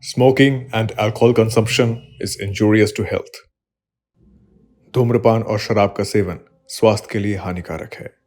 Smoking and alcohol consumption is injurious to health. धूम्रपान और शराब का सेवन स्वास्थ्य के लिए हानिकारक है।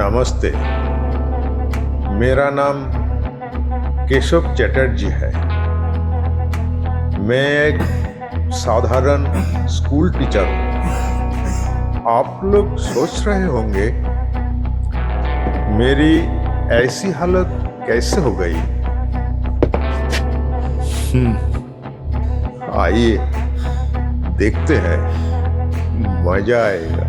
नमस्ते, मेरा नाम केशव चटर्जी है। मैं एक साधारण स्कूल टीचर हूँ। आप लोग सोच रहे होंगे मेरी ऐसी हालत कैसे हो गई। आइए देखते हैं, मजा आएगा।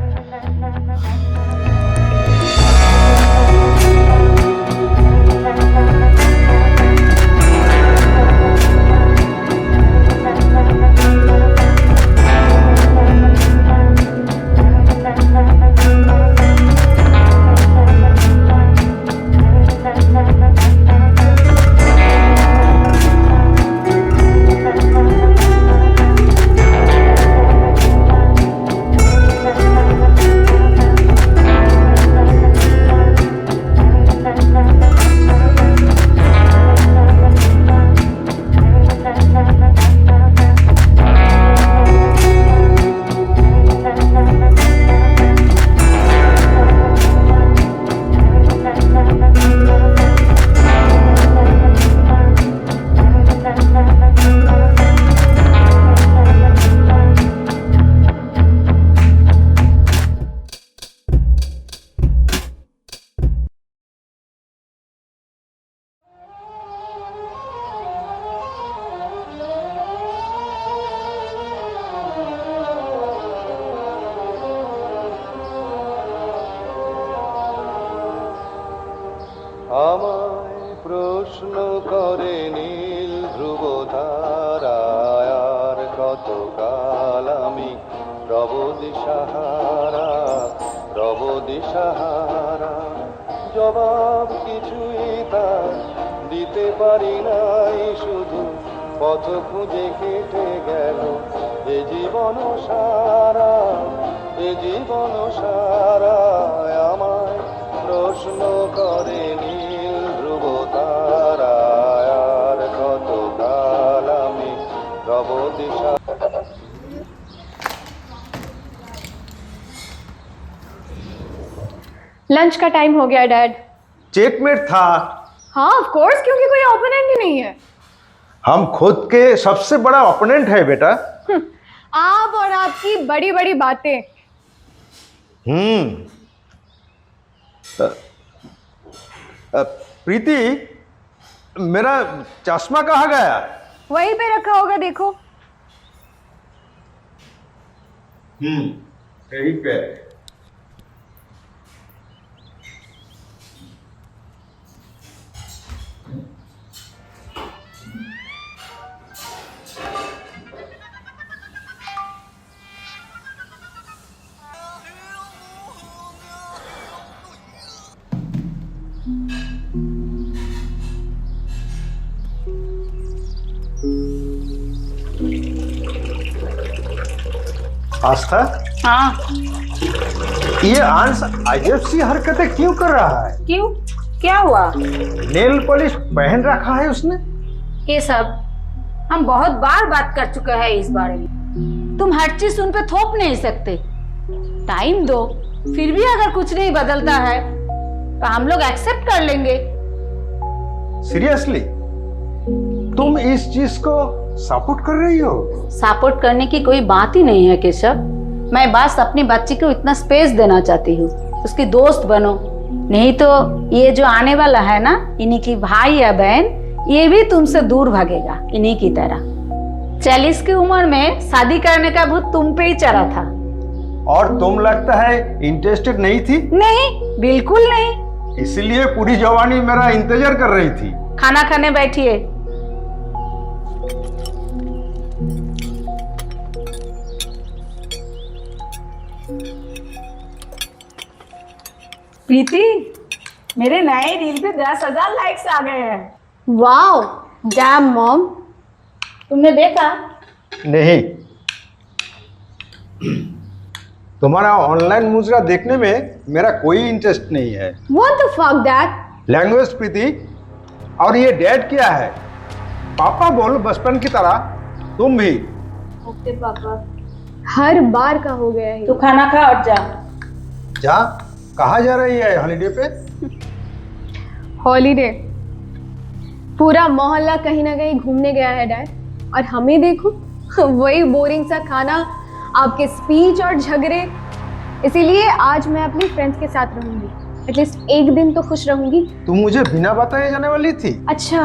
আমায় প্রশ্ন করে নীল ধ্রুব তারায় আর কতকাল আমি রব দিশাহারা জবাব কিছুই তার দিতে পারি নাই, শুধু পথ খুঁজে হেঁটে গেল এ জীবন সারা আমায় প্রশ্ন করে নীল ধ্রুব তারায় আর কতকাল আমি রব দিশা। लंच का टाइम हो गया डैड। चेकमेट था। हाँ ऑफ कोर्स, क्योंकि कोई ओपोनेंट ही नहीं है। हम खुद के सबसे बड़ा ओपोनेंट है बेटा। आप और आपकी बड़ी बड़ी बातें। प्रीति, मेरा चश्मा कहाँ गया? वहीं पे रखा होगा, देखो। यहीं पे। आस्था, हाँ। ये अंश अजब सी हरकतें क्यों कर रहा है? क्यों, क्या हुआ? नेल पॉलिश पहन रखा है उसने। ये सब हम बहुत बार बात कर चुके हैं इस बारे में। तुम हर चीज उन पे थोप नहीं सकते। टाइम दो, फिर भी अगर कुछ नहीं बदलता है तो हम लोग एक्सेप्ट कर लेंगे। सीरियसली तुम इस चीज को सपोर्ट कर रही हो? सपोर्ट करने की कोई बात ही नहीं है केशव। मैं बस अपनी बच्ची को इतना स्पेस देना चाहती हूँ, उसकी दोस्त बनो। नहीं तो ये जो आने वाला है ना, इन्हीं की भाई या बहन, ये भी तुमसे दूर भागेगा इन्हीं की तरह। 40 की उम्र में शादी करने का भूत तुम पे ही चढ़ा था। और तुम लगता है इंटरेस्टेड नहीं थी? नहीं, बिल्कुल नहीं। इसीलिए पूरी जवानी मेरा इंतजार कर रही थी। खाना खाने बैठिए। प्रीति, मेरे नए रील पे 10,000 लाइक्स आ गए हैं। वाओ, डैम मॉम, तुमने देखा? नहीं, तुम्हारा ऑनलाइन मुजरा देखने में मेरा कोई इंटरेस्ट नहीं है। What the fuck that? Language Preeti. और ये डैड क्या है? पापा बोल बचपन की तरह। तुम भी। ओके पापा। हर बार का हो गया है। तू खाना खा और जा। जा, कहाँ जा रही है हॉलीडे पे? हॉलीडे? पूरा मोहल्ला कहीं ना कहीं घूमने गया है डैड, और हमें देखो वही बोरिंग सा खाना, आपके स्पीच और झगड़े। इसीलिए आज मैं अपने फ्रेंड्स के साथ रहूंगी, एटलीस्ट एक दिन तो खुश रहूंगी। तुम मुझे बिना बताए जाने वाली थी। अच्छा,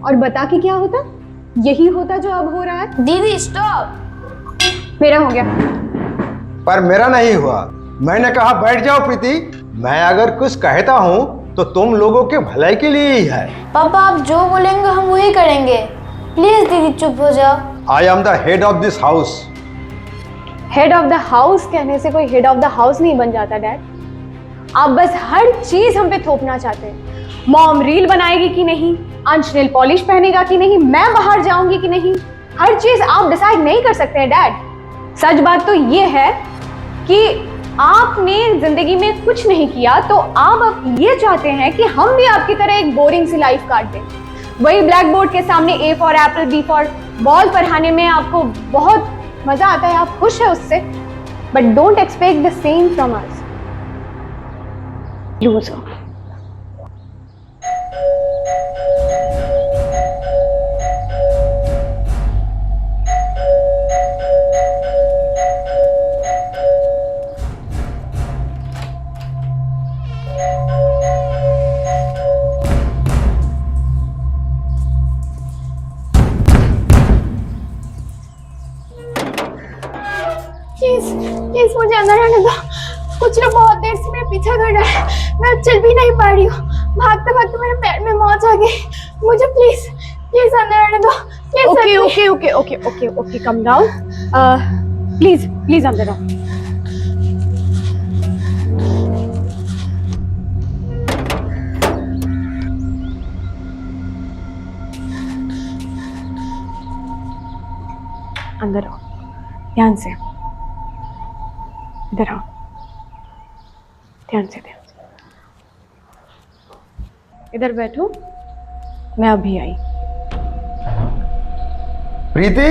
और बता के क्या होता? यही होता जो अब हो रहा है। दीदी स्टॉप। मेरा हो गया। पर मेरा नहीं हुआ। मैंने कहा बैठ जाओ प्रीति। मैं अगर कुछ कहता हूँ तो तुम लोगों के भलाई के लिए ही है। पापा आप जो बोलेंगे हम वही करेंगे। प्लीज दीदी चुप हो जाओ। I am the head of this house. Head of the house कहने से कोई हेड ऑफ द हाउस नहीं बन जाता डैड। आप बस हर चीज हम पे थोपना चाहते हैं। मॉम रील बनाएगी कि नहीं, अंश नेल पॉलिश पहनेगा कि नहीं, मैं बाहर जाऊंगी कि नहीं, हर चीज आप डिसाइड नहीं कर सकते हैं डैड। सच बात तो ये है कि आपने जिंदगी में कुछ नहीं किया, तो आप अब ये चाहते हैं कि हम भी आपकी तरह एक बोरिंग सी लाइफ काट दें। वही ब्लैक बोर्ड के सामने A for apple, B for ball पढ़ाने में आपको बहुत मजा आता है, आप खुश है उससे, but don't expect the same from us. Loser. Please मुझे अंदर आने दो। कुछ लोग बहुत देर से मेरे पीछे कर रहे हैं, मैं चल भी नहीं पा रही हूँ। भागते भागते मेरे पैर में मौज आ गई। मुझे प्लीज प्लीज अंदर आने दो। Okay okay okay okay okay okay, come down. Please please अंदर आओ। अंदर आओ, ध्यान से। इधर आओ, ध्यान से ध्यान से। इधर बैठो, मैं अभी आई। प्रीति,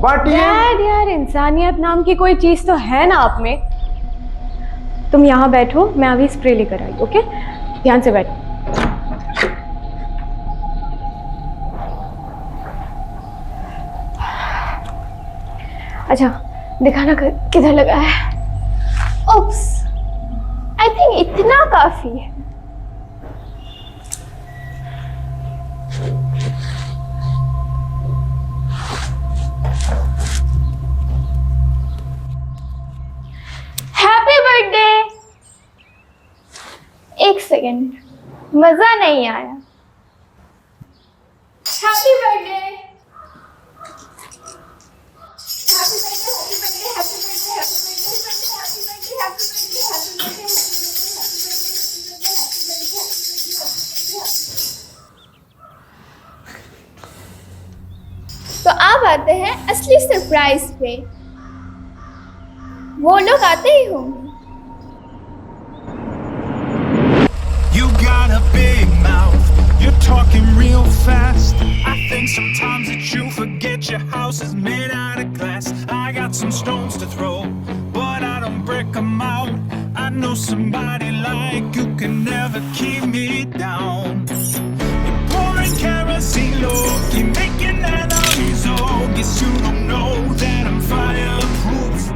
बट डैड यार, इंसानियत नाम की कोई चीज तो है ना आप में। तुम यहाँ बैठो, मैं अभी स्प्रे लेकर आई। ओके, ध्यान से बैठो। अच्छा, दिखाना किधर लगा है। ओप्स, आई थिंक इतना काफी है। Happy birthday. एक सेकेंड, मजा नहीं आया। Happy birthday. तो अब आते हैं असली सरप्राइज पे। वो लोग आते ही होंगे। You got a big mouth, you're talking real fast. I think sometimes that you forget your house is made out of glass. I got some stones to throw, but I don't break them out. I know somebody like you can never keep me down. You're pouring kerosene low, you're making enemies. Oh, guess you don't know that I'm fireproof.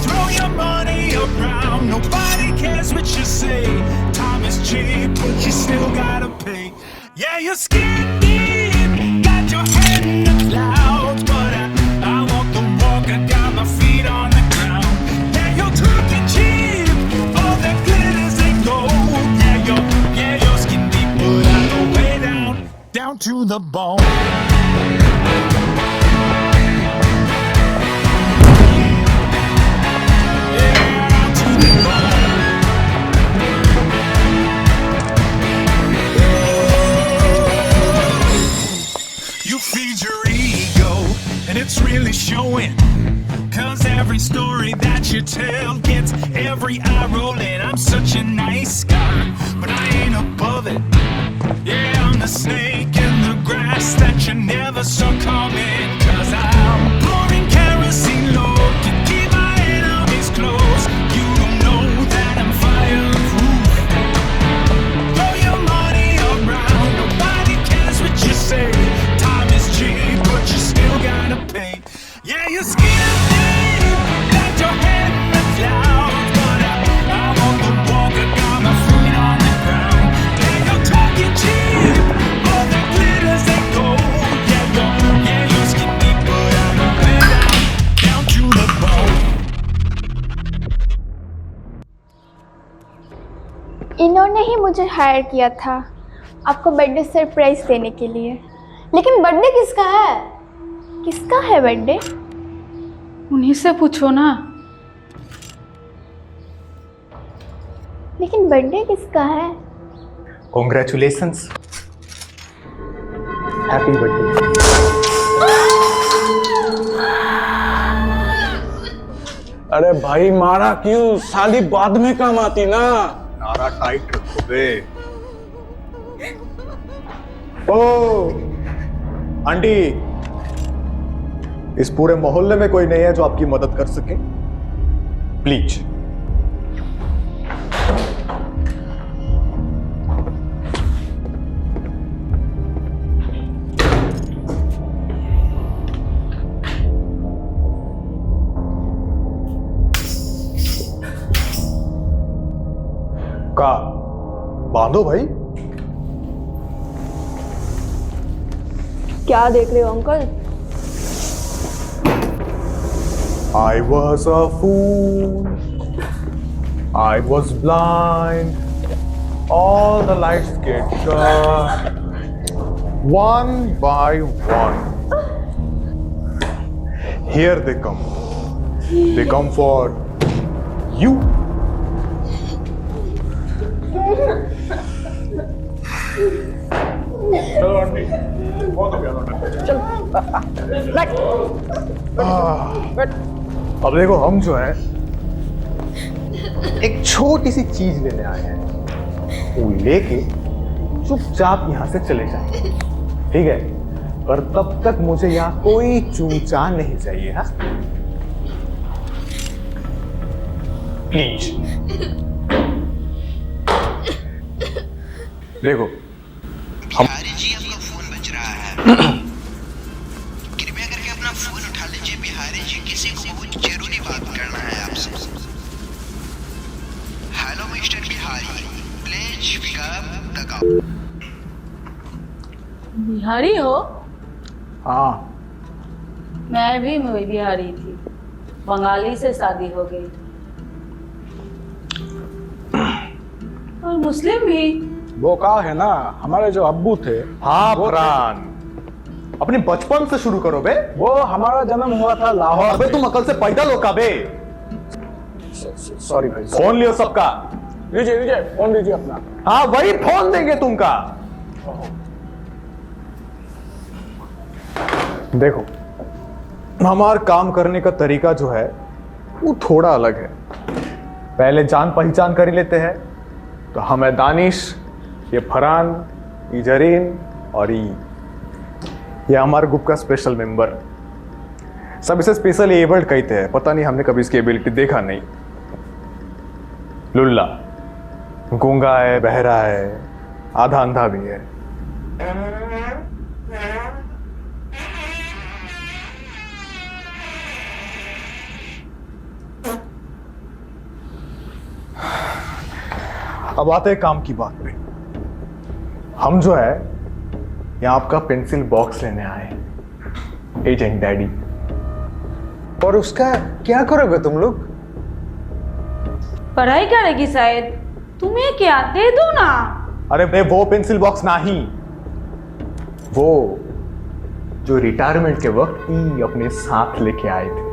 Throw your money around, nobody cares what you say. Time is cheap, but you still gotta pay. Yeah, you're skin deep, got your head in the clouds, but I walk the walk, I got my feet on the ground. Yeah, you're talking cheap, all that glitters ain't gold. Yeah, you're skin deep, but I go way down to the bone. You feed your ego, and it's really showing. Cause every story that you tell gets every eye rolling. I'm such a nice guy, but I ain't above it. Yeah, I'm the snake in the grass that you never saw coming. Cause I'm pouring kerosene low to keep my enemies close. You don't know that I'm fireproof. Throw your money around, nobody cares what you say. Time is cheap, but you still gotta pay. Yeah, you're skin deep, got your head in the clouds, but I walk the walk, I got my feet on the ground. Yeah, you're talking cheap, all that glitters ain't gold. Yeah, you're skin deep, but I'm a way down to the bone. इन्होंने ही मुझे higher किया था आपको birthday surprise देने के लिए। लेकिन birthday किसका है? किसका है बर्थडे? उन्हीं से पूछो ना। लेकिन बर्थडे किसका है? Congratulations, happy birthday. अरे भाई मारा क्यों? शादी बाद में काम आती ना। नारा टाइट रखो बे। ओ आंटी, इस पूरे मोहल्ले में कोई नहीं है जो आपकी मदद कर सके? प्लीज। का बांधो भाई। क्या देख रहे हो uncle? I was a fool. I was blind. All the lights get shut. One by one. Here they come. They come for you. चलो आंटी, बहुत हो गया। चल। अब देखो, हम जो है एक छोटी सी चीज लेने आए हैं, वो लेके चुपचाप यहां से चले जाएंगे, ठीक है? पर तब तक मुझे यहाँ कोई चूचा नहीं चाहिए। हाँ, प्लीज। देखो, बिहारी जी, आपका फोन बज रहा है। कृपया करके अपना फोन उठा लीजिए बिहारी जी, किसी को बहुत जरूरी बात करना है आपसे। Hello mister Bihari, please pick up the call. Bihari हो? हाँ, मैं भी बिहारी थी, बंगाली से शादी हो गई। और मुस्लिम भी। वो कहा है ना, हमारे जो अब्बू थे। हाँ वो फरहान, अपने बचपन से शुरू करो बे। वो हमारा जन्म हुआ था लाहौर। अबे तुम अकल से पैदा लो का बे। सॉरी भाई। फोन लियो सबका। लीजिए लीजिए, फोन लीजिए अपना। हाँ, वही फोन देंगे तुमका। देखो, हमारा काम करने का तरीका जो है वो थोड़ा अलग है। पहले जान पहचान कर ही लेते हैं। तो हम है दानिश, ये फरहान, ये जरीन और ये हमारे ग्रुप का स्पेशल मेंबर। सब इसे स्पेशल एबल्ड कहते हैं, पता नहीं हमने कभी इसकी एबिलिटी देखा नहीं। लुल्ला गूंगा है, बहरा है, आधा अंधा भी है। अब आते हैं काम की बात पे। हम जो है यहाँ आपका पेंसिल बॉक्स लेने आए, एजेंट डैडी। और उसका क्या करोगे तुम लोग? पढ़ाई करेगी शायद। तुम्हें क्या दे दो ना। अरे वो पेंसिल बॉक्स नहीं, वो जो रिटायरमेंट के वक्त ही अपने साथ लेके आए थे।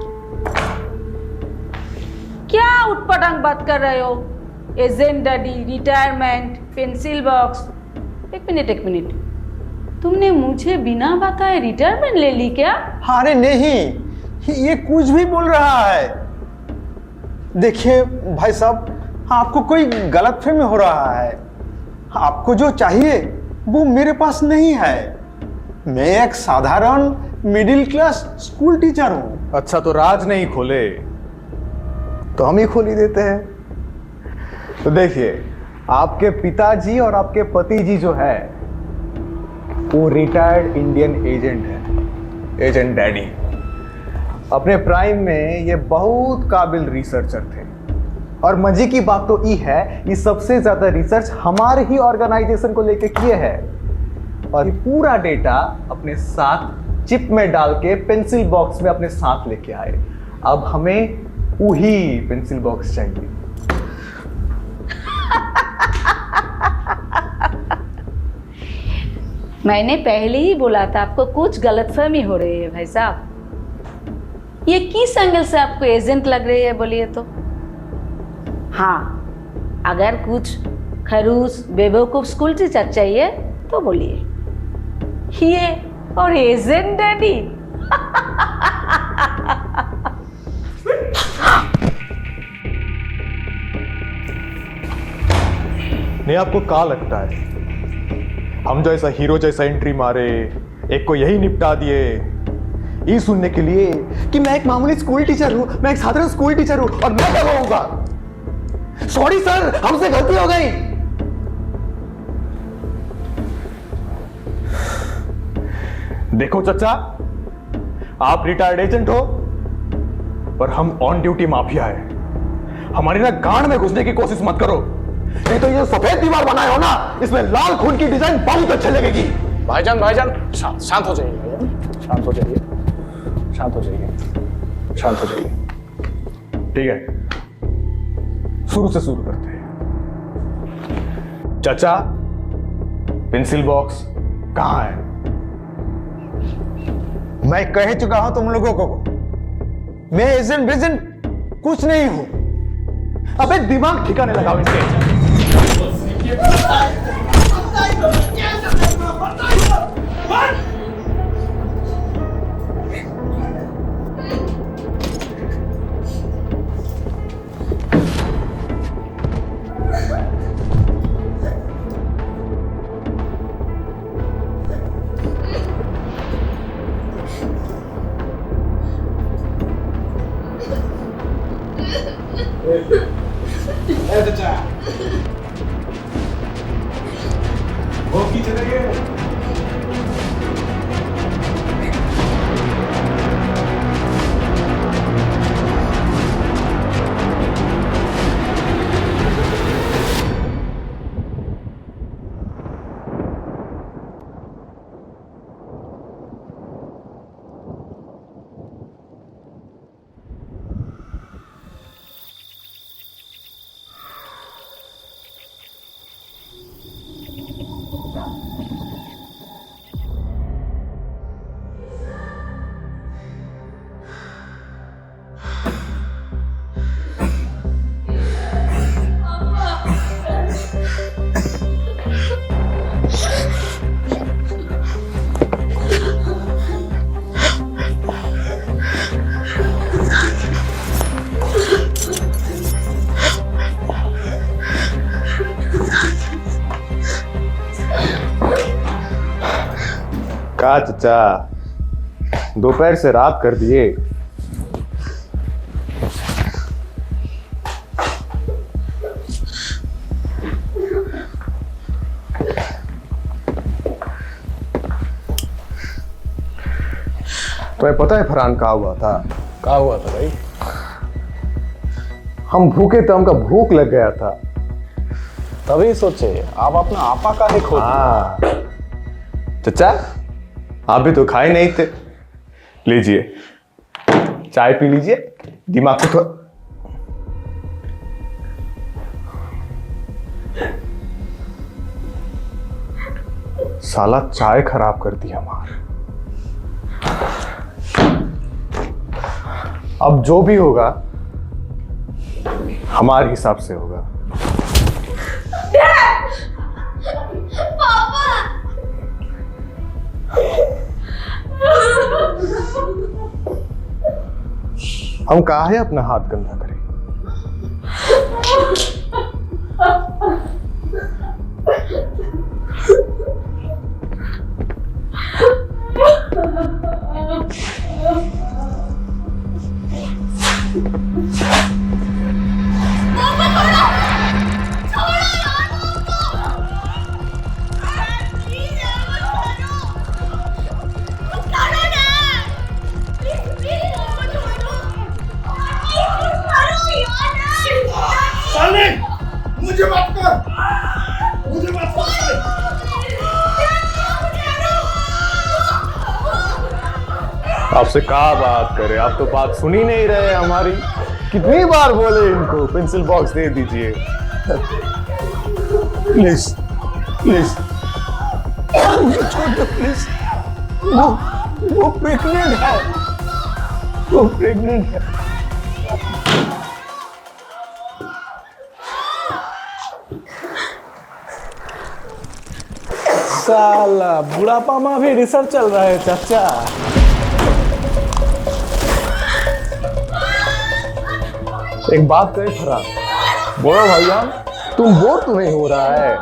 क्या उटपटांग बात कर रहे हो? Agent daddy, retirement, pencil box. एक मिनट, तुमने मुझे बिना बताए रिटायरमेंट ले ली क्या? अरे नहीं, ये कुछ भी बोल रहा है। देखिए भाई साहब, आपको कोई गलतफहमी हो रहा है। आपको जो चाहिए वो मेरे पास नहीं है। मैं एक साधारण मिडिल क्लास स्कूल टीचर हूं। अच्छा, तो राज नहीं खोले तो हम ही खोल ही देते हैं। तो देखिए, आपके पिताजी और आपके पति जी जो है वो रिटायर्ड इंडियन एजेंट है, एजेंट डैडी। अपने प्राइम में ये बहुत काबिल रिसर्चर थे। और मजे की बात तो ये है, ये सबसे ज्यादा रिसर्च हमारे ही ऑर्गेनाइजेशन को लेके किए हैं। और ये पूरा डेटा अपने साथ चिप में डाल के पेंसिल बॉक्स में अपने साथ लेके आए। अब हमें वही पेंसिल बॉक्स चाहिए। मैंने पहले ही बोला था आपको कुछ गलतफहमी हो रही है भाई साहब। ये किस एंगल से आपको एजेंट लग रही है बोलिए तो? हाँ, अगर कुछ खरूस बेवकूफ स्कूल टीचर चाहिए तो बोलिए। ये और एजेंट डैडी। नहीं, आपको क्या लगता है हम जो ऐसा हीरो जैसा एंट्री मारे, एक को यही निपटा दिए, ये सुनने के लिए कि मैं एक मामूली स्कूल टीचर हूं, मैं एक साधारण स्कूल टीचर हूं और मैं क्या कहूंगा? सॉरी सर, हमसे गलती हो गई। देखो चचा, आप रिटायर्ड एजेंट हो पर हम ऑन ड्यूटी माफिया है। हमारी ना गांड में घुसने की कोशिश मत करो, नहीं तो ये सफेद दीवार बनाए हो ना, इसमें लाल खून की डिजाइन बहुत अच्छे लगेगी। भाईजान शांत हो जाइए भैया, शांत हो जाइए। ठीक है, शुरू से शुरू करते हैं। चाचा, पेंसिल बॉक्स कहां है? मैं कह चुका हूं तुम लोगों को, मैं एजेंट बेजेंट कुछ नहीं हूं। अबे दिमाग ठिकाने लगाओ इनके। का चचा, दोपहर से रात कर दिए। तुम्हें पता है फरहान क्या हुआ था? क्या हुआ था भाई? हम भूखे थे, हमका भूख लग गया था। तभी सोचे आप अपना आपा का ही खो दिए। हाँ चचा, आप भी तो खाए नहीं थे। लीजिए चाय पी लीजिए, दिमाग को थोड़ा। साला चाय खराब कर दी हमार। अब जो भी होगा हमारे हिसाब से होगा। हम काहे अपना हाथ गंदा करें? मुझे मत कर, मुझे मत कर। आपसे क्या बात करें, आप तो बात सुन ही नहीं रहे हमारी। कितनी बार बोले इनको पेंसिल बॉक्स दे दीजिए। प्लीज प्लीज मुझे छोड़ दो प्लीज। वो प्रेग्नेंट है, वो प्रेग्नेंट है। साला बुढ़ापा में भी रिसर्च चल रहा है चाचा। एक बात करें फरहान, बोलो भाईजान, तुम बोर तो नहीं हो रहा है?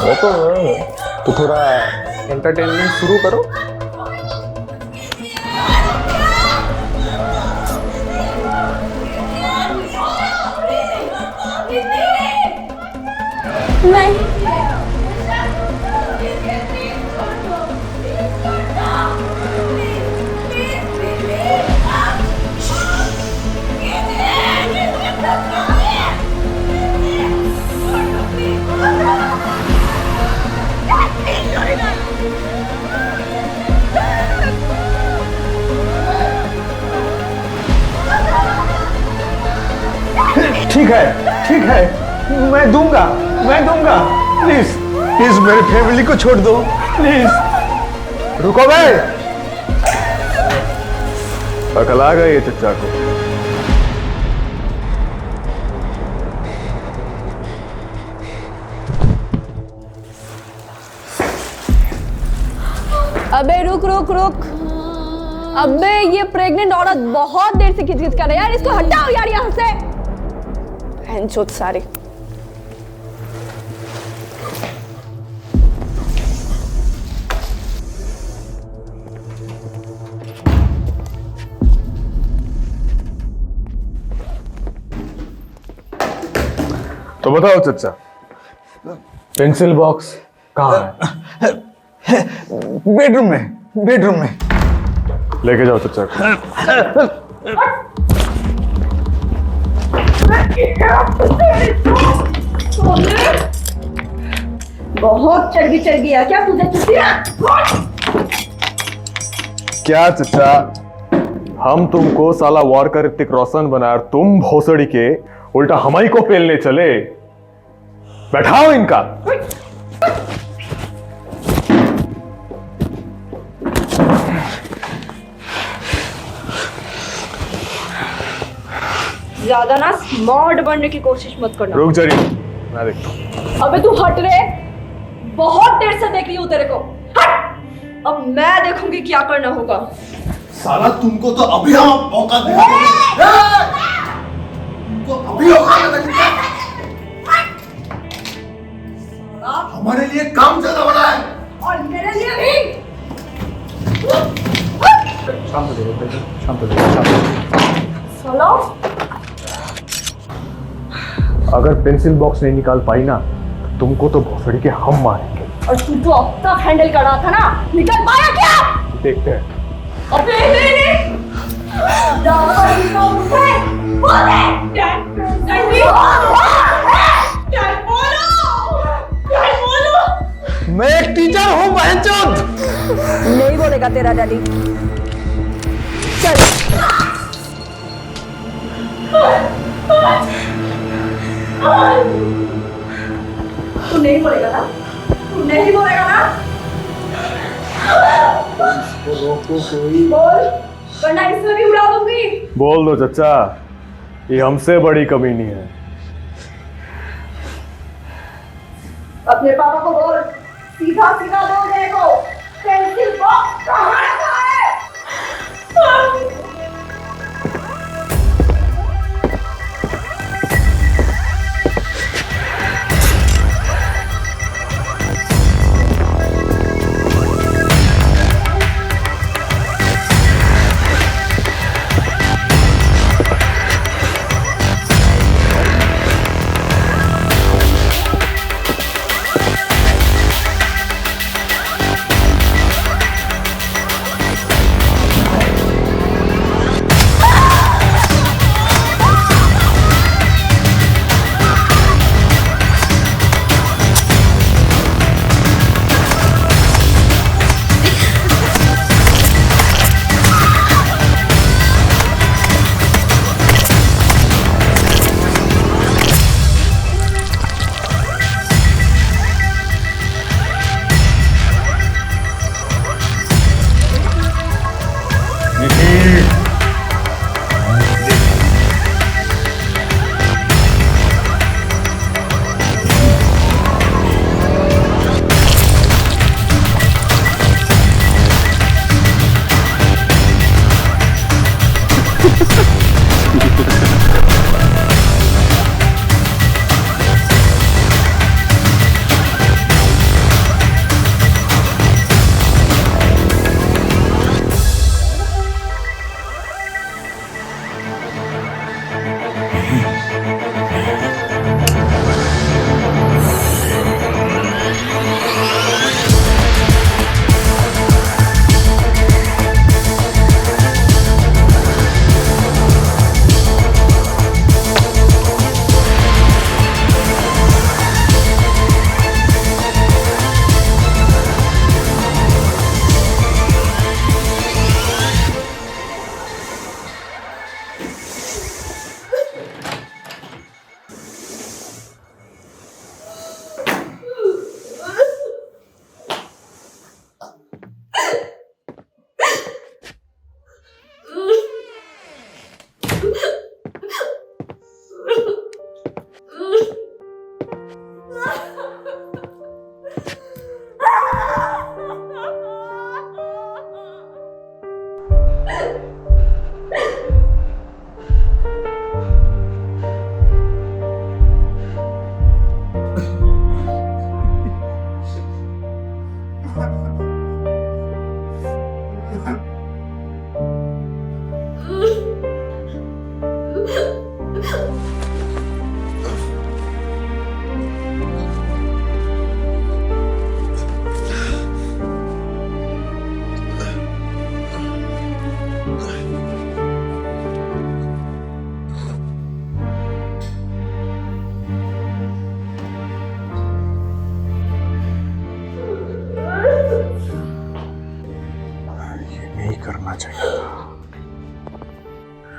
वो तो थोड़ा एंटरटेनमेंट शुरू करो। नहीं, ठीक है, मैं दूंगा। प्लीज प्लीज मेरी फैमिली को छोड़ दो प्लीज। रुको बे, अकल आ गई है चचा को। अबे रुक रुक रुक। अबे ये प्रेग्नेंट औरत बहुत देर से खिचखिच कर रही है यार, इसको हटाओ यार यहाँ से। हैंचोत सारे। तो बताओ चचा, पेंसिल बॉक्स कहाँ है? बेडरूम में। लेके जाओ चचा को। बहुत चर्बी चढ़ गया क्या तुझे चुतिया? क्या चचा, हम तुमको साला वॉर का ऋतिक रोशन बना और तुम भोसड़ी के उल्टा हमारी को पेलने चले। बैठाओ इनका। ज्यादा ना स्मार्ट बनने की कोशिश मत करना। रुक जरी, मैं देखता हूं। अबे तू हट रे, बहुत देर से देख रही हूँ तेरे को। हट, अब मैं देखूंगी क्या करना होगा। साला तुमको तो अभी हम मौका देंगे। तुमको अभी मौका देंगे। हमारे लिए काम ज्यादा बड़ा है और मेरे लिए भी। अगर पेंसिल बॉक्स नहीं निकाल पाई ना तो तुमको तो भोसड़ी के हम मारेंगे। और तू तो अब तक हैंडल कर रहा था ना, निकल पाया क्या? देखते हैं। अबे नहीं मैं एक टीचर हूँ बहनचोद। नहीं बोलेगा तेरा डैडी। चल तू नहीं बोलेगा ना, तू नहीं बोलेगा ना। बोल वरना इसमें भी उड़ा दूंगी। बोल दो चचा, ये हमसे बड़ी कमीनी है। अपने पापा को बोल, सीधा सीधा बोल दे को, पेंसिल बॉक्स कहाँ रखा है?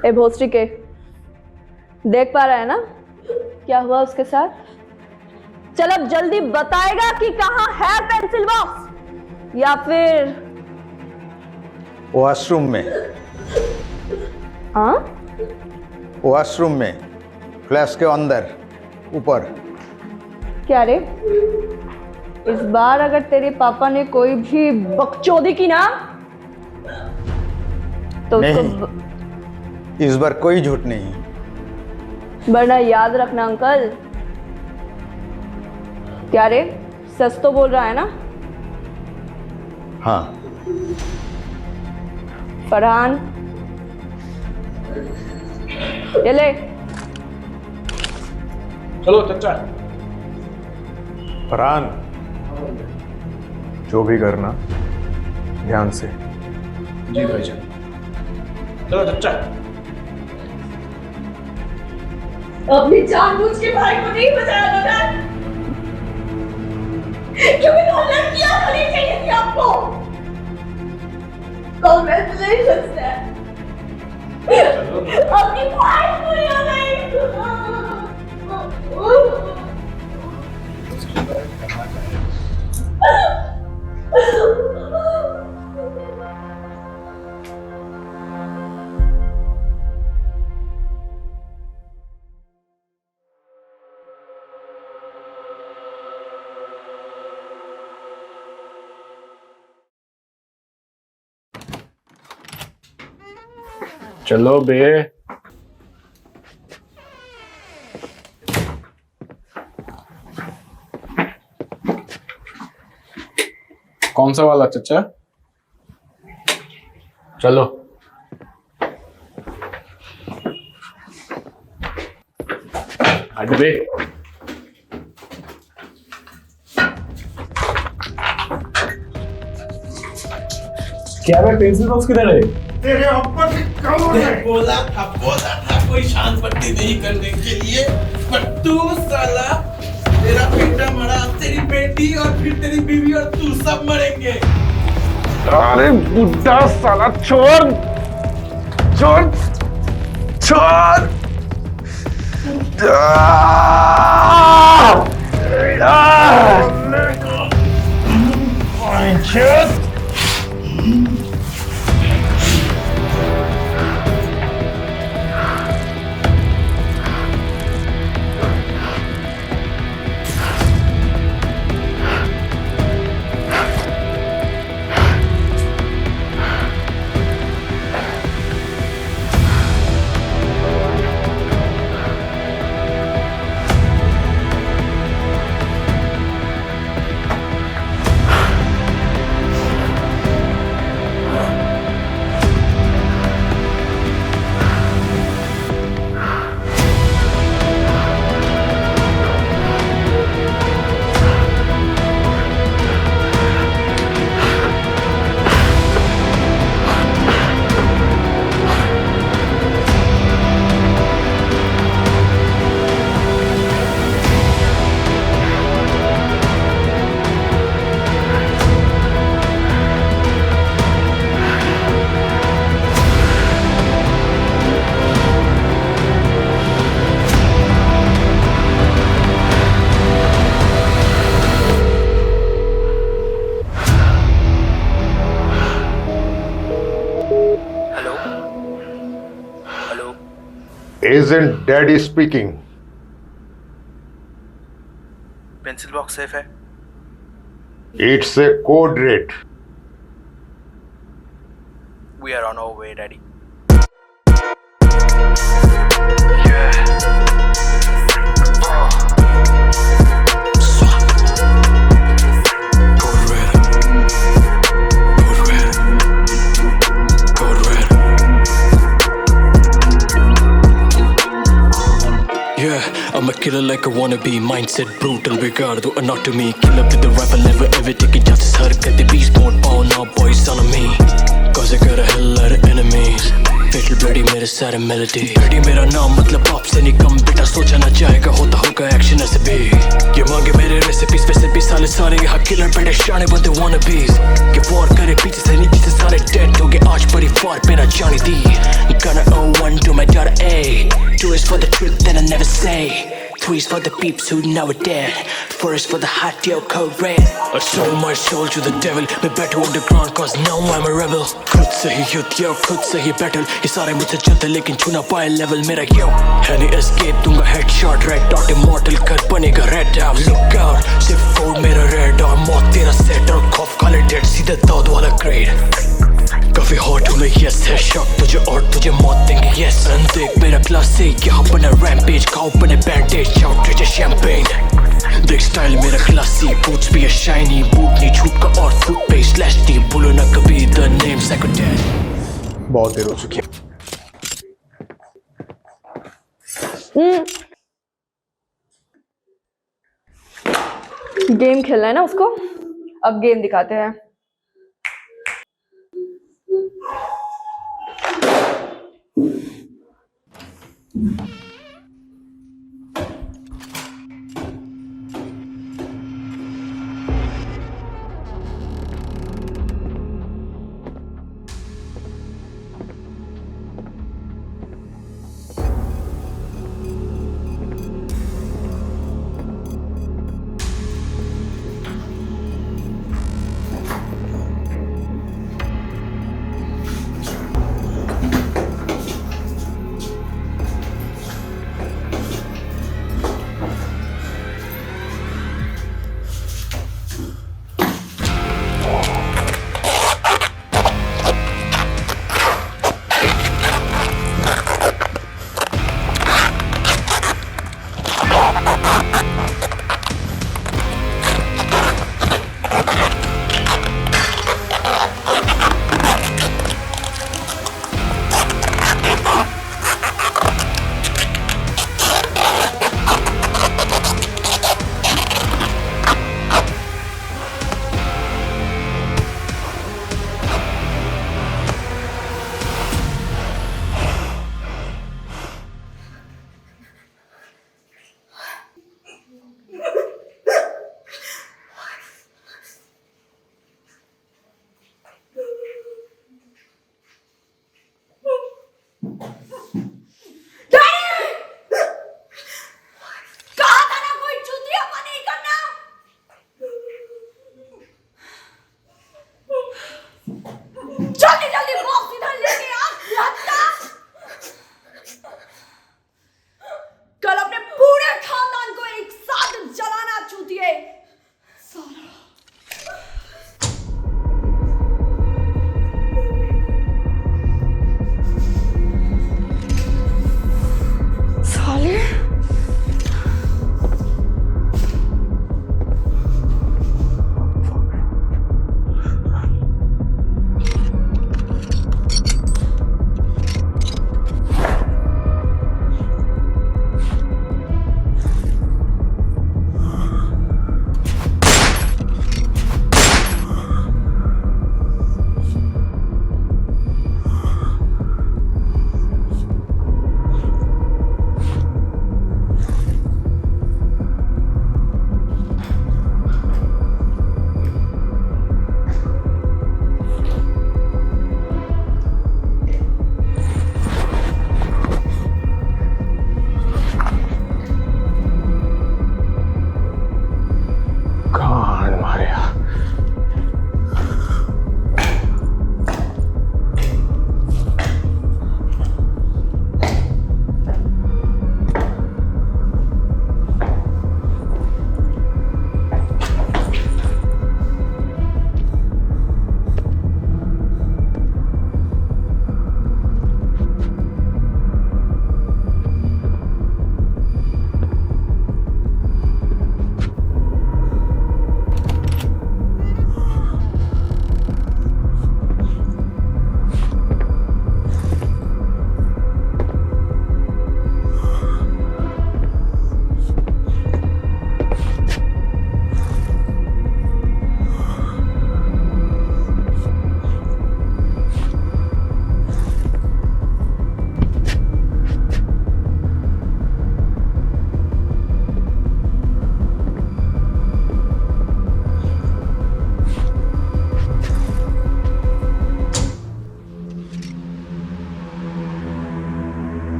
ए भोसड़ी के, देख पा रहा है ना क्या हुआ उसके साथ? चल अब जल्दी बताएगा कि कहाँ है पेंसिल बॉक्स या फिर वॉशरूम में। हाँ वॉशरूम में, फ्लैश के अंदर ऊपर। क्या रे, इस बार अगर तेरे पापा ने कोई भी बकचोदी की ना तो नहीं, इस बार कोई झूठ नहीं। वरना याद रखना अंकल। क्या रे, सच तो बोल रहा है ना? हाँ। फरहान, ये ले, चलो चचा। फरहान, जो भी करना ध्यान से। जी भाईजान। चलो चचा। अपनी जानबूझ के भाई को नहीं बचाया था डैड, क्योंकि वो लड़कियां होनी चाहिए थी आपको। Congratulations डैड, आपकी ख्वाहिश पूरी हो गई। चलो बे। कौन सा वाला चचा? चलो। हट बे। क्या मैं पेंसिल बॉक्स किधर है? तेरे ऊपर से कौन है? बोला था कोई शांत पट्टी नहीं करने के लिए, पर तू साला, तेरा बेटा मरा, तेरी बेटी और फिर तेरी बीवी और तू सब मरेंगे। अरे बुड्ढा साला, छोड़ छोड़ छोड़। Agent daddy speaking. Pencil box safe है? It's a code red. We are on our way daddy. I'm a killer like a wannabe, mindset brutal, regard though not to me. Kill up with the rifle, never ever taking chances. Harkat beast mode, power now boys on me. Cause I got a hell lot of enemies. Fatal bloody मेरे सारे melody. Ready मेरा नाम मतलब बाप से नहीं कम, बेटा सोचा ना जाएगा होता होगा action ऐसे भी. ये मांगे मेरे recipes, वैसे भी साले यहाँ killer बैठे शाने बंदे wannabes. कि war करे पीछे से नीचे से सारे dead हो गए आज परी फार पे ना जाने दी. Gonna O1 to my daughter A. 2 is for the truth that I never say. 3 is for the peeps who know it dead. 4 is for the hot yo code red. I sold my soul to the devil. मैं बैठा underground cause now I'm a rebel. खुद से ही युद्ध yo, खुद से ही battle. ये सारे मुझसे चलते लेकिन छूना पाए level मेरा yo. है नहीं escape दूंगा headshot red dot immortal कर बनेगा red dot. Look out सिर्फ fold मेरा red और मौत तेरा set और खौफ खाले dead सीधे दाद वाला grade. काफी हॉट हूँ मैं yes है शॉक तुझे और तुझे मौत देंगे yes. देख मेरा क्लास से यहाँ बना rampage खाओ बने bandage shout तुझे champagne. देख स्टाइल मेरा क्लासी boots भी है shiny boot नहीं छूट का और toothpaste slash टी बोलो ना कभी the name psycho dead. बहुत देर हो चुकी है. गेम खेलना है ना उसको, अब गेम दिखाते हैं।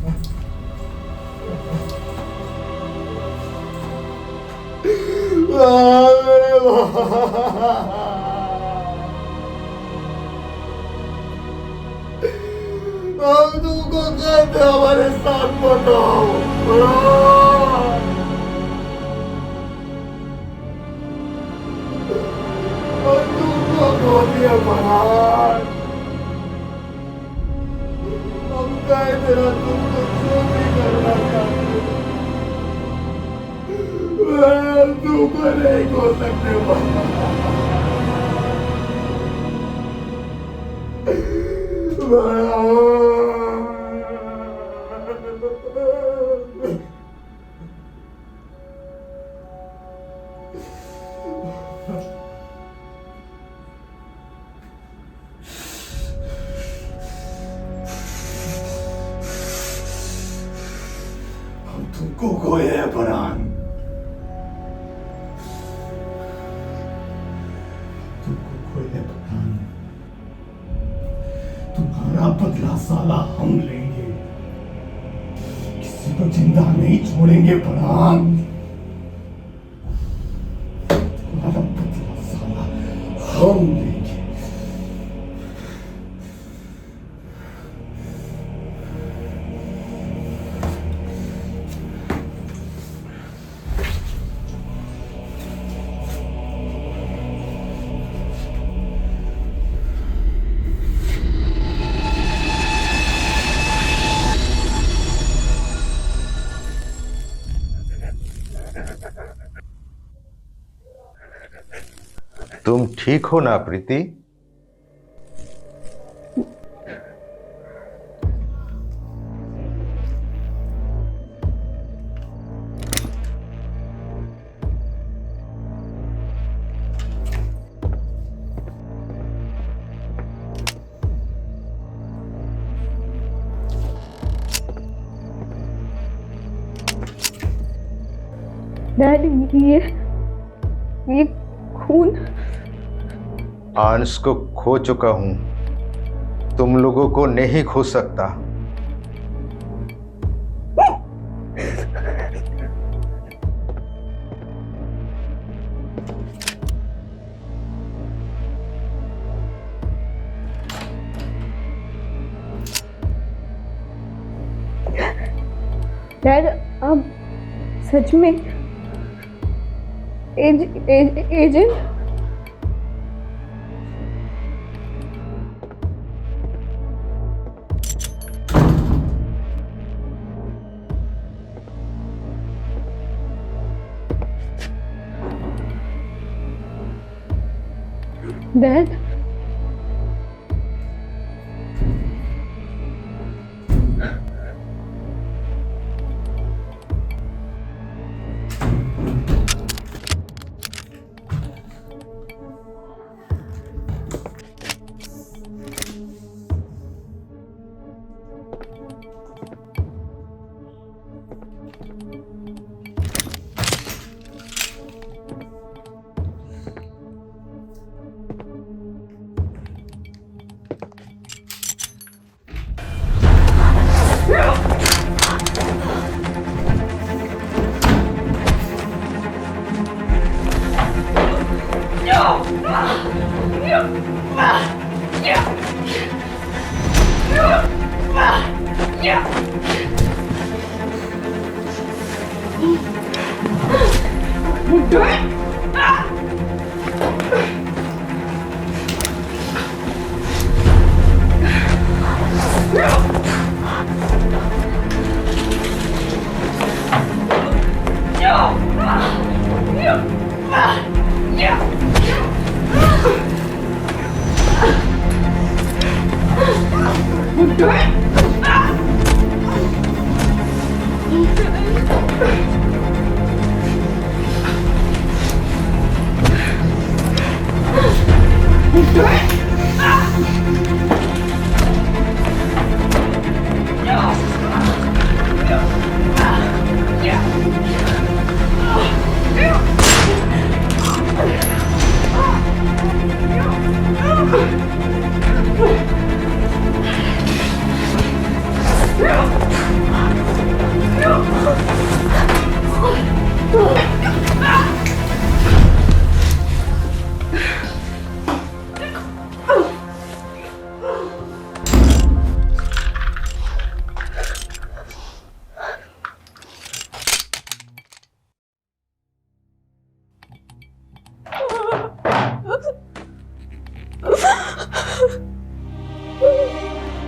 हम तुमको कहते हमारे साथ बताओ। तुमको खो दिया फरहान। हम कहे तेरा तुमको जो भी करना चाहते तुमको नहीं खो सकते हम तुमको खोए हैं फरहान। तुमको खोए हैं फरहान। तुम्हारा बदला साला हम लेंगे। किसी को जिंदा नहीं छोड़ेंगे फरहान। तुम्हारा बदला साला हम लेंगे। तुम ठीक हो ना प्रीति? डैड, ये खून। अंश को खो चुका हूं, तुम लोगों को नहीं खो सकता। डैड, आप सच में एजेंट? डैड,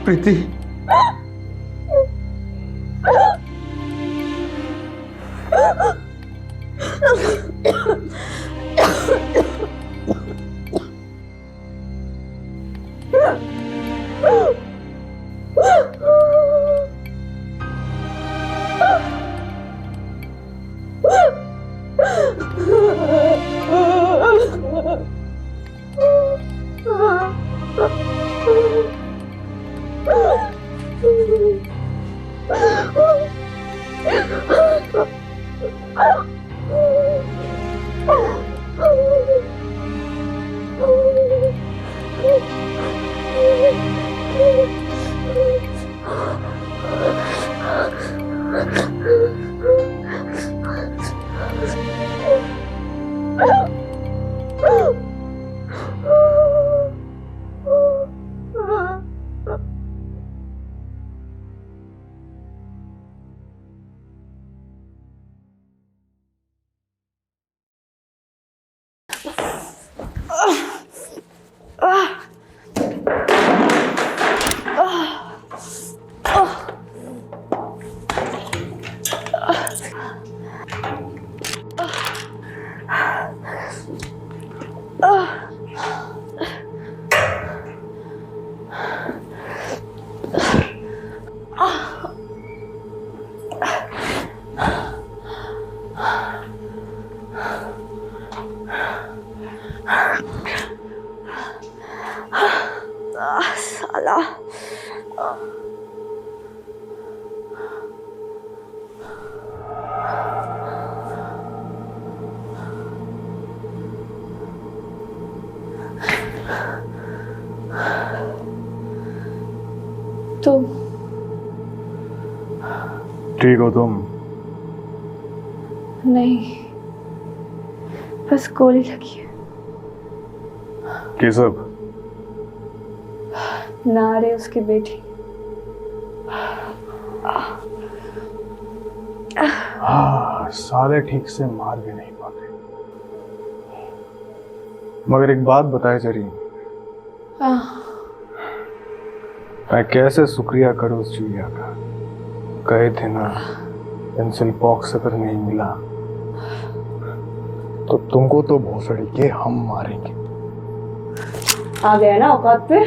प्रीति, साला तुम ठीक हो तुम? नहीं, बस गोली लगी है। केशव? नारे उसकी बेटी। हाँ, साले ठीक से मार भी नहीं पाते। मगर एक बात बताए जरी, मैं कैसे शुक्रिया करूं उस चिड़िया का। कहे थे ना, पेंसिल बॉक्स अगर नहीं मिला तो तुमको तो भोसड़ी के हम मारेंगे। आ गया ना औकात पे।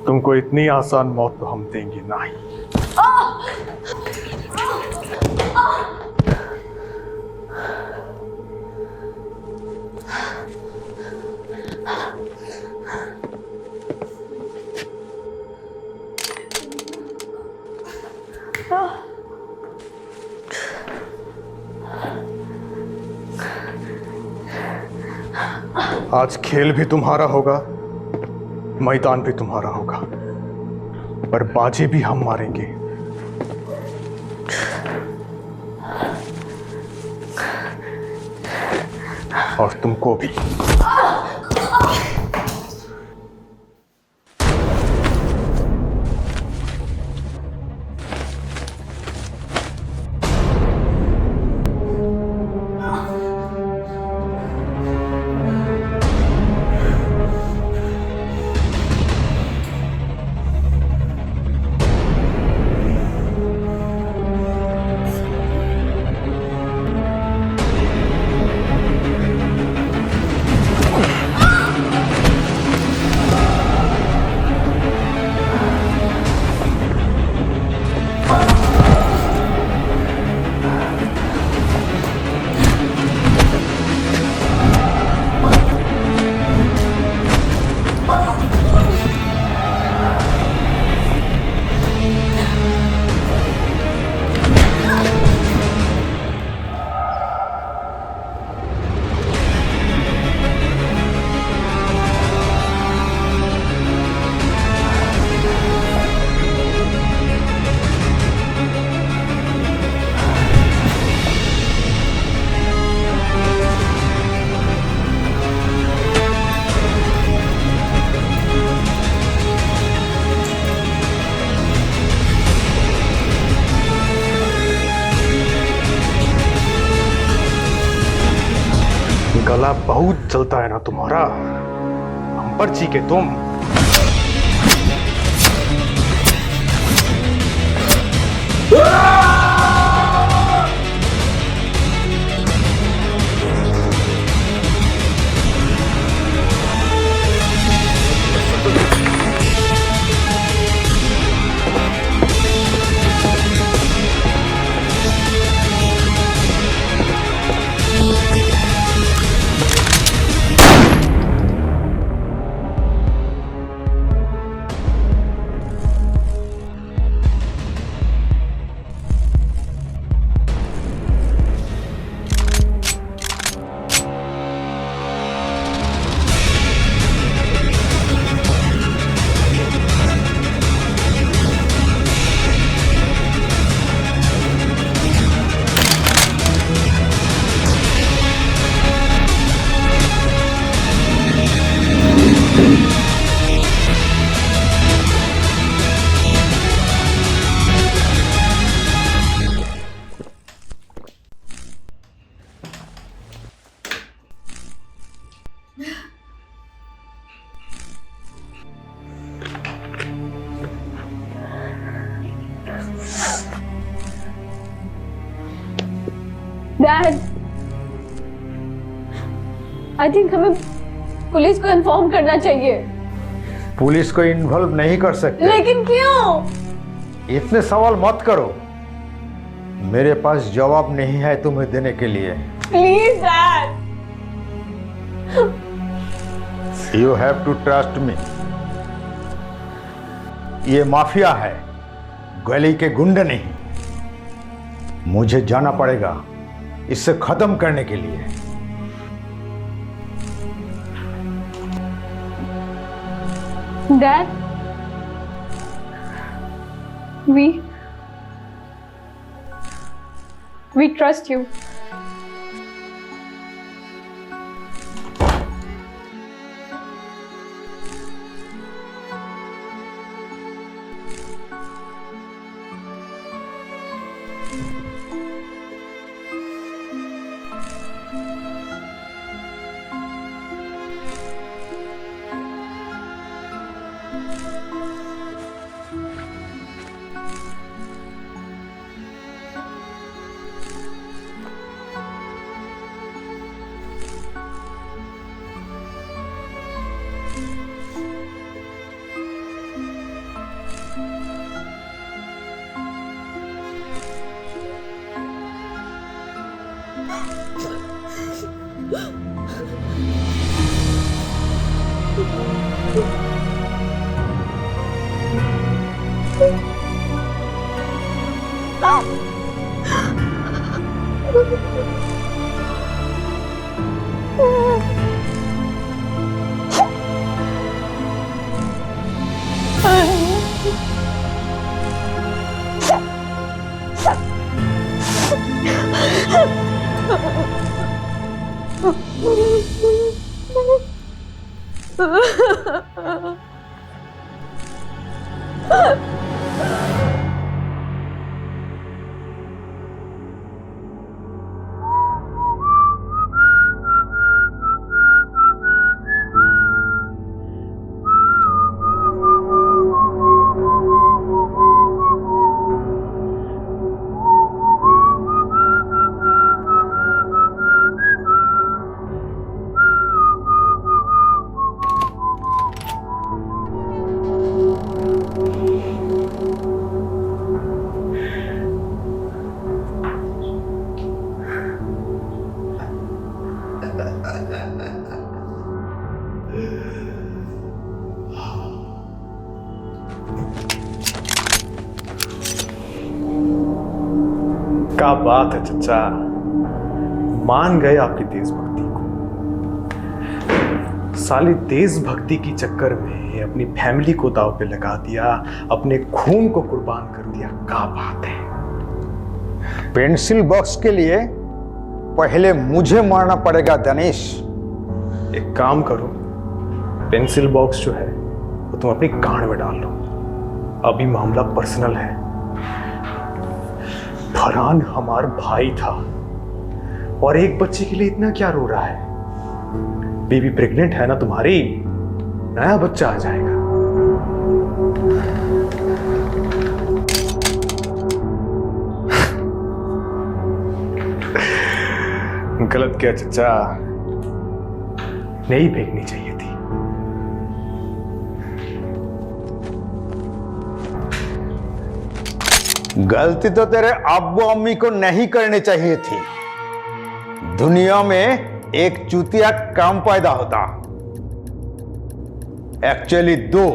तुमको इतनी आसान मौत तो हम देंगे नहीं। आज खेल भी तुम्हारा होगा, मैदान भी तुम्हारा होगा, पर बाजी भी हम मारेंगे। और तुमको भी। साला बहुत चलता है ना तुम्हारा, हम पर्ची के तुम। डैड, आई थिंक हमें पुलिस को इन्फॉर्म करना चाहिए। पुलिस को इन्वॉल्व नहीं कर सकते। लेकिन क्यों? इतने सवाल मत करो, मेरे पास जवाब नहीं है तुम्हें देने के लिए। Please dad. You have to trust me. ये माफिया है, गली के गुंडे नहीं। मुझे जाना पड़ेगा इसे खत्म करने के लिए। Dad, we trust you. क्या बात है चचा, मान गए आपकी देशभक्ति को। साली देशभक्ति की चक्कर में अपनी फैमिली को दांव पे लगा दिया, अपने खून को कुर्बान कर दिया। क्या बात है। पेंसिल बॉक्स के लिए पहले मुझे मारना पड़ेगा दिनेश। एक काम करो, पेंसिल बॉक्स जो है वो तुम अपनी गांड में डाल लो। अभी मामला पर्सनल है। फरहान हमारा भाई था और एक बच्चे के लिए इतना क्या रो रहा है? बीवी प्रेग्नेंट है ना तुम्हारी, नया बच्चा आ जाएगा। गलत किया चचा, नहीं फेंकनी चाहिए थी। गलती तो तेरे अब्बू अम्मी को नहीं करनी चाहिए थी। दुनिया में एक चूतिया कम पैदा होता, एक्चुअली 2।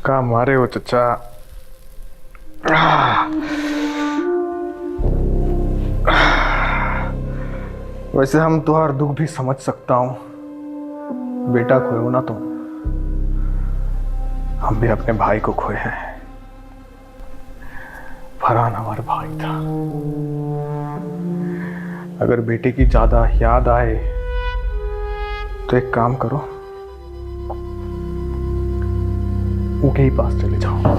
का मारे हो चचा। वैसे हम तुम्हारा दुख भी समझ सकता हूं, बेटा खोए हो ना तुम, हम भी अपने भाई को खोए हैं। फरहान हमारा भाई था। अगर बेटे की ज्यादा याद आए तो एक काम करो, उनके ही पास चले जाओ।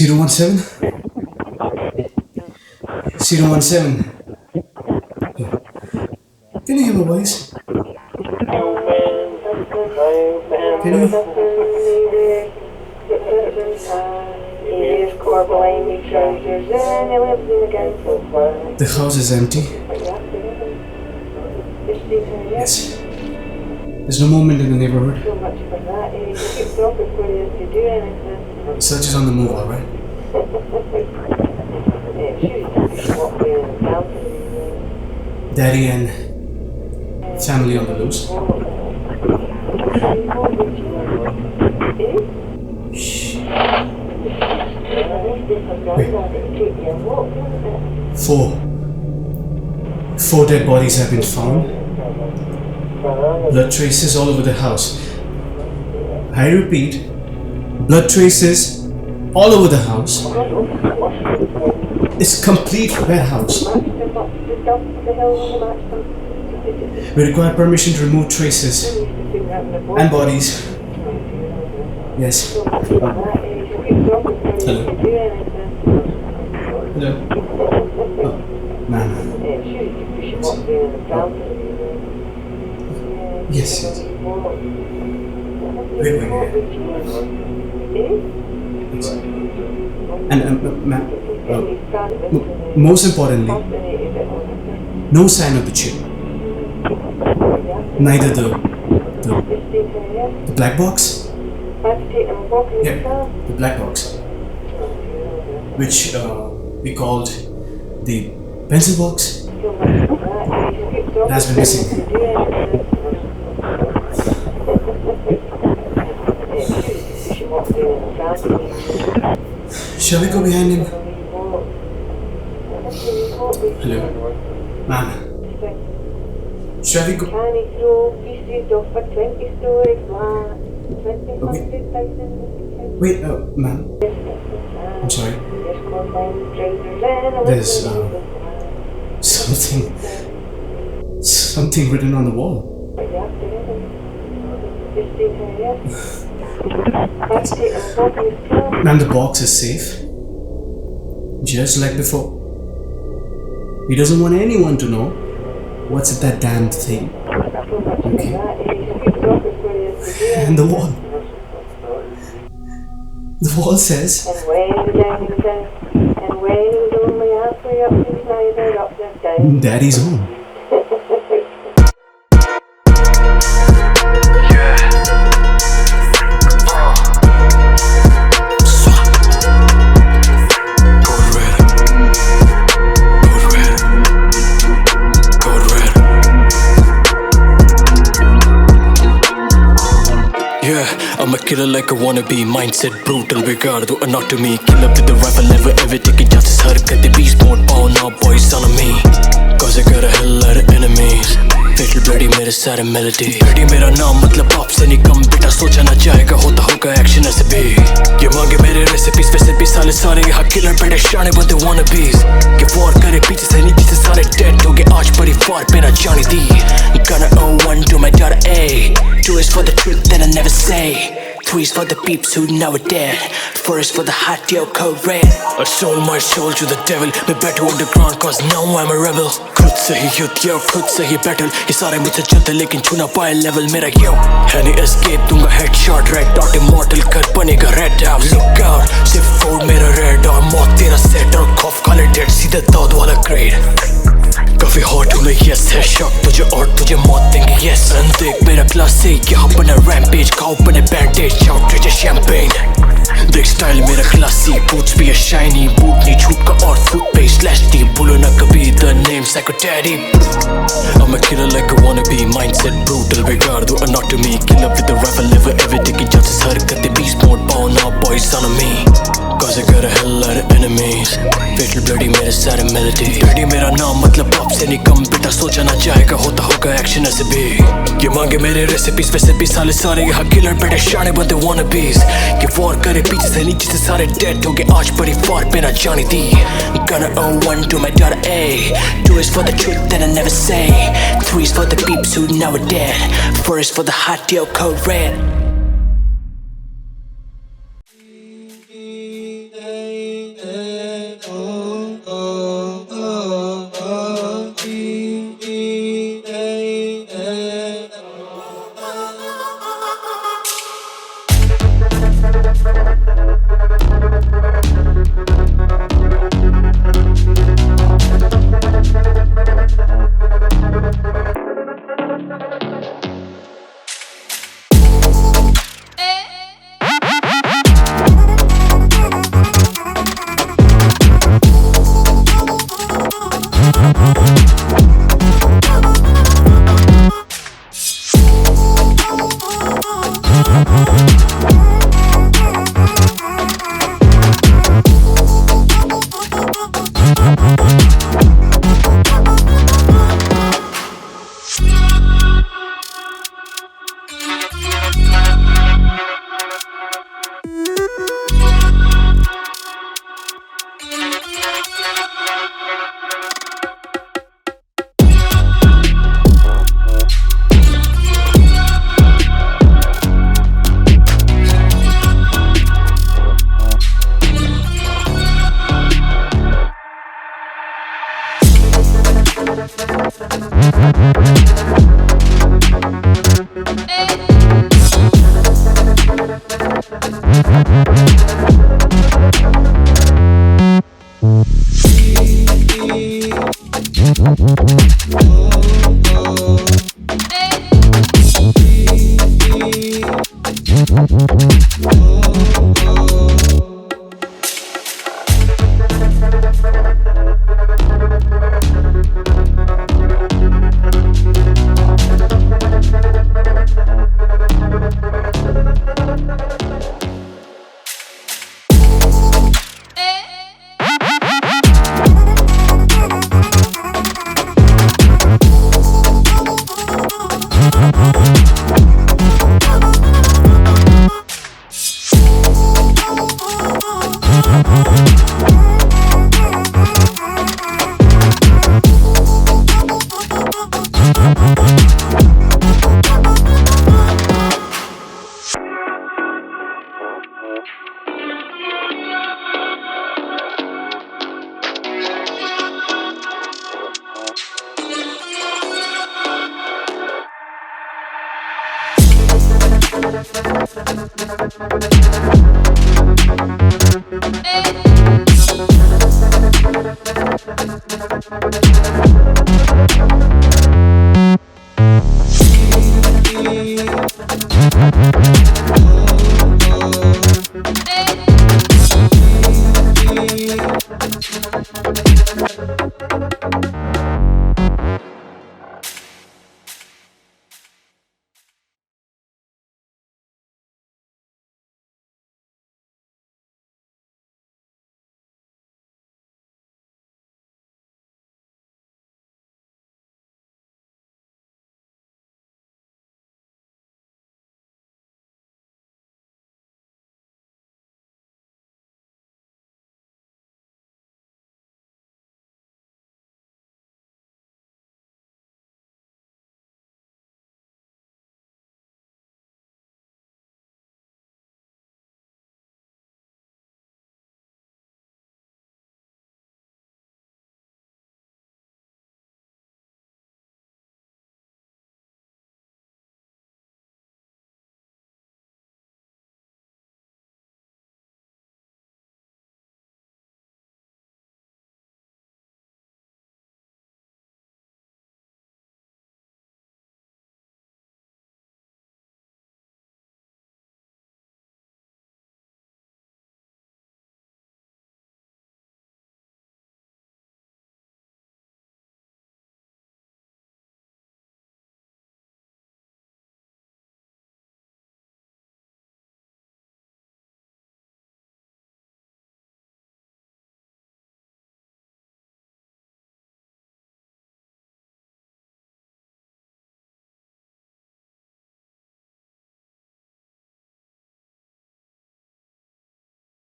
017? 017. Can you hear my voice? Can you? The house is empty. Yes. There's no movement in the neighborhood. Search is on the move, alright? Daddy and family on the loose. Shh. Wait. Four dead bodies have been found. Blood traces all over the house. I repeat, blood traces all over the house. It's complete warehouse. We require permission to remove traces and bodies. Yes. Hello. Hello. Oh, ma'am. Yes. Wait. Yes. And ma'am, most importantly, no sign of the chip. Neither the black box. Yeah, the black box, which we called the pencil box, has been missing. Shall we go behind him? Hello, ma'am. Shall we go? Okay. Wait, ma'am. I'm sorry. There's something written on the wall. Ma'am, the box is safe. Just like before. He doesn't want anyone to know what's in that damn thing. Okay. And the wall. The wall says, Daddy's home. I'm a killer like a wannabe, mindset brutal, begar do anatomy. Kill up with the rifle, never ever taking chances. Harkat beast won't bow now, boys on me. Cause I got a hell lot of enemies. Fatal bloody मेरे सारे melody. Bloody मेरा नाम मतलब बाप से नहीं कम, बेटा सोचा ना जाएगा होता होगा action ऐसे भी. ये मांगे मेरे recipes वैसे भी साले यहाँ killer बेटे शाने बनते wannabes. ये war करे पीछे से नीचे से सारे dead हो गए आज परिवार पे ना जानी दी. Gonna owe one to my daughter A. 2 is for the truth that I never say. 3 is for the peeps who never dead. 4 is for the hot yo code red. I sold my soul to the devil. मैं बैठा underground cause now I'm a rebel. खुद से ही युद्ध yo, खुद से ही battle. ये सारे मुझसे चलते लेकिन छूना पाए level मेरा yo. है नहीं escape दूंगा headshot red dot immortal कर बनेगा red dot. Look out सिर्फ 4 मेरा red और मौत तेरा set और खौफ खाले dead सीधे दाद वाला grade. काफी हॉट हूँ मैं yes है शॉक तुझे और तुझे मौत देंगे yes. देख मेरा क्लास से यहाँ बना rampage खाओ बने bandage shout तुझे champagne. देख स्टाइल मेरा क्लासी boots भी है shiny boot नहीं छूट का और toothpaste slash deep बोलो ना कभी the name psycho daddy. I'm a killer like a wannabe mindset brutal begar do anatomy. Kill up with the rifle never ever taking chances. हरकतें beast mode bow now boys on me. Cause I got a hell lot of enemies. Fatal bloody मेरे सारे melody. Bloody मेरा नाम मतलब बाप से नहीं कम, बेटा सोचा ना जाएगा होता होगा action ऐसे भी. ये मांगे मेरे recipes वैसे भी साले यहाँ killer बेटे शाने बनते wannabes. ये war करे पीछे से नीचे से सारे dead हो गए आज परिवार पे ना जानी दी. Gonna owe 1 to my daughter A. 2 is for the truth that I never say. 3 is for the peeps who never dead. 4 is for the hot yo code red. Hey.